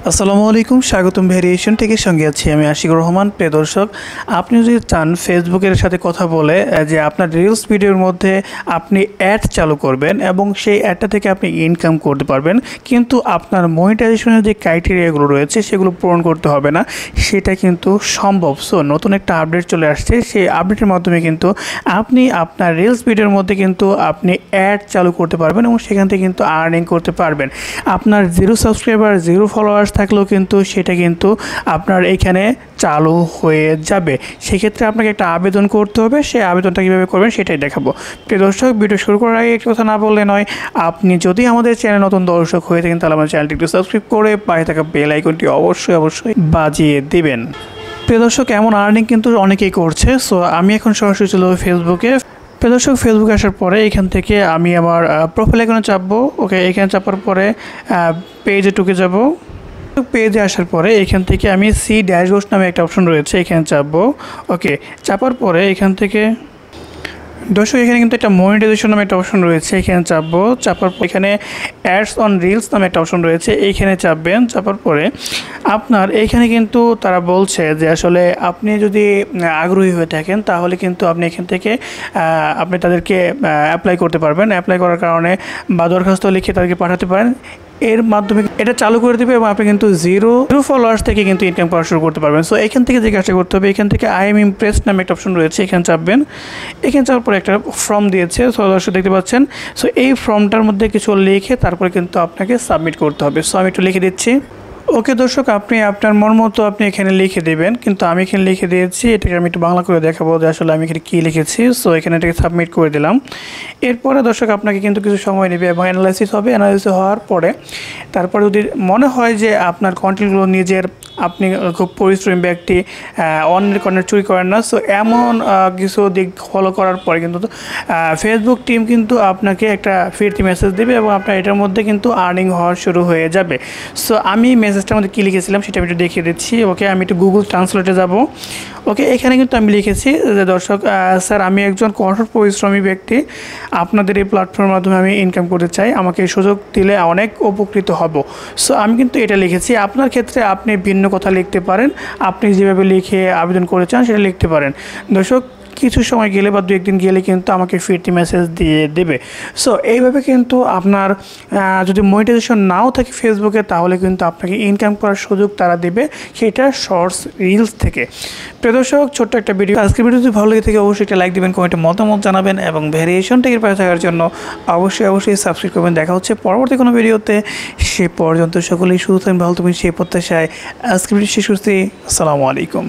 আসসালামু আলাইকুম, স্বাগতম ভেরিয়েশন টেকের সঙ্গে আছি আমি আশিকুর রহমান। প্রিয় দর্শক, আপনি যদি চান ফেসবুকের সাথে কথা বলে যে আপনার রিলস ভিডিওর মধ্যে আপনি অ্যাড চালু করবেন এবং সেই অ্যাডটা থেকে আপনি ইনকাম করতে পারবেন, কিন্তু আপনার মনিটাইজেশনের যে ক্রাইটেরিয়াগুলো রয়েছে সেগুলো পূরণ করতে হবে না, সেটা কিন্তু সম্ভব। সো নতুন একটা আপডেট চলে আসছে, সেই আপডেটের মাধ্যমে কিন্তু আপনি আপনার রিলস ভিডিওর মধ্যে কিন্তু আপনি অ্যাড চালু করতে পারবেন এবং সেখান থেকে কিন্তু আর্নিং করতে পারবেন। আপনার 0 সাবস্ক্রাইবার 0 ফলোয়ার্স থাকলেও কিন্তু সেটা কিন্তু আপনার এখানে চালু হয়ে যাবে। সেক্ষেত্রে আপনাকে একটা আবেদন করতে হবে, সেই আবেদনটা কীভাবে করবেন সেটাই দেখাবো। প্রিয় দর্শক, ভিডিও শুরু করার আগে একটা কথা না বললে নয়, আপনি যদি আমাদের চ্যানেল নতুন দর্শক হয়ে থাকেন তাহলে আমাদের চ্যানেলটি একটু সাবস্ক্রাইব করে পাশে থাকা বেল আইকনটি অবশ্যই বাজিয়ে দিবেন। প্রিয় দর্শক, এমন আর্নিং কিন্তু অনেকেই করছে। সো আমি এখন সরাসরি চলে যাবো ফেসবুকে। প্রিয় দর্শক, ফেসবুকে আসার পরে এখান থেকে আমি আমার প্রোফাইল আইকনে চাপবো। ওকে, এখানে চাপার পরে পেজে ঢুকে যাব। পেজে আসার পরে এখান থেকে আমি সি ড্যাশবোর্ড নামে একটা অপশন রয়েছে, এখানে চাপবো। ওকে, চাপার পরে এখান থেকে দর্শক এখানে কিন্তু একটা মনিটাইজেশন নামে একটা অপশন রয়েছে, এখানে চাপবো। চাপার পর এখানে অ্যাডস অন রিলস নামে একটা অপশন রয়েছে, এইখানে চাপবেন। চাপার পরে আপনার এইখানে কিন্তু তারা বলছে যে আসলে আপনি যদি আগ্রহী হয়ে থাকেন তাহলে কিন্তু আপনি এখান থেকে আপনি তাদেরকে অ্যাপ্লাই করতে পারবেন। অ্যাপ্লাই করার কারণে বা দরখাস্ত লিখে তাদেরকে পাঠাতে পারেন। এর মাধ্যমে এটা চালু করে দেবে এবং আপনি কিন্তু জিরো ফলোয়ার্স থেকে কিন্তু ইনকাম করা শুরু করতে পারবেন। সো এখান থেকে যে কাজটা করতে হবে, এখান থেকে আই এম ইমপ্রেসড নামে একটা অপশন রয়েছে, এখানে চাপবেন। এখানে চাপার পরে একটা ফর্ম দিয়েছে, সো দর্শক দেখতে পাচ্ছেন। সো এই ফর্মটার মধ্যে কিছু লিখে তারপরে কিন্তু আপনাকে সাবমিট করতে হবে। সো আমি একটু লিখে দিচ্ছি। ওকে দর্শক, আপনি আপনার মন মতো আপনি এখানে লিখে দেবেন, কিন্তু আমি এখানে লিখে দিয়েছি। এটাকে আমি একটু বাংলা করে দেখাবো যে আসলে আমি এখানে কী লিখেছি। সো এখানে এটাকে সাবমিট করে দিলাম। এরপরে দর্শক আপনাকে কিন্তু কিছু সময় নেবে এবং অ্যানালাইসিস হবে। অ্যানালাইসিস হওয়ার পরে তারপরে যদি মনে হয় যে আপনার কন্টেন্টগুলো নিজের, আপনি খুব পরিশ্রমী ব্যক্তি, অন্যের কন্টেন্ট চুরি করেন না, সো এমন কিছু দিক ফলো করার পরে কিন্তু ফেসবুক টিম কিন্তু আপনাকে একটা ফিরতি মেসেজ দেবে এবং আপনার এটার মধ্যে কিন্তু আর্নিং হওয়া শুরু হয়ে যাবে। সো আমি মেসেজটার মধ্যে কী লিখেছিলাম সেটা আমি একটু দেখিয়ে দিচ্ছি। ওকে, আমি একটু গুগল ট্রান্সলেটে যাব। ওকে, এখানে কিন্তু আমি লিখেছি যে দর্শক স্যার, আমি একজন কঠোর পরিশ্রমী ব্যক্তি, আপনাদের এই প্ল্যাটফর্মের মাধ্যমে আমি ইনকাম করতে চাই, আমাকে এই সুযোগ দিলে অনেক উপকৃত হব। সো আমি কিন্তু এটা লিখেছি। আপনার ক্ষেত্রে আপনি ভিন্ন কথা লিখতে পারেন, আপনি যেভাবে লিখে আবেদন করে চান সেটা লিখতে পারেন। দর্শক, কিছু সময় গেলে বা 2-1 দিন গেলে কিন্তু আমাকে ফিরতি মেসেজ দিয়ে দেবে। সো এইভাবে কিন্তু আপনার যদি মনিটাইজেশন নাও থাকে ফেসবুকে তাহলে কিন্তু আপনাকে ইনকাম করার সুযোগ তারা দেবে, সেটা শর্টস রিলস থেকে। প্রিয় দর্শক, ছোট্ট একটা ভিডিও। আজকের ভিডিও যদি ভালো লেগে থাকে অবশ্যই একটা লাইক দেবেন, কমেন্টে মতামত জানাবেন এবং ভেরিয়েশন টেকের পাশে থাকার জন্য অবশ্যই সাবস্ক্রাইব করবেন। দেখা হচ্ছে পরবর্তী কোনো ভিডিওতে। সে পর্যন্ত সকলেই সুস্থ থাকবেন, ভালো থাকবেন সেই প্রত্যাশায় আজকের ভিডিও শেষ করছি। আসসালামু আলাইকুম।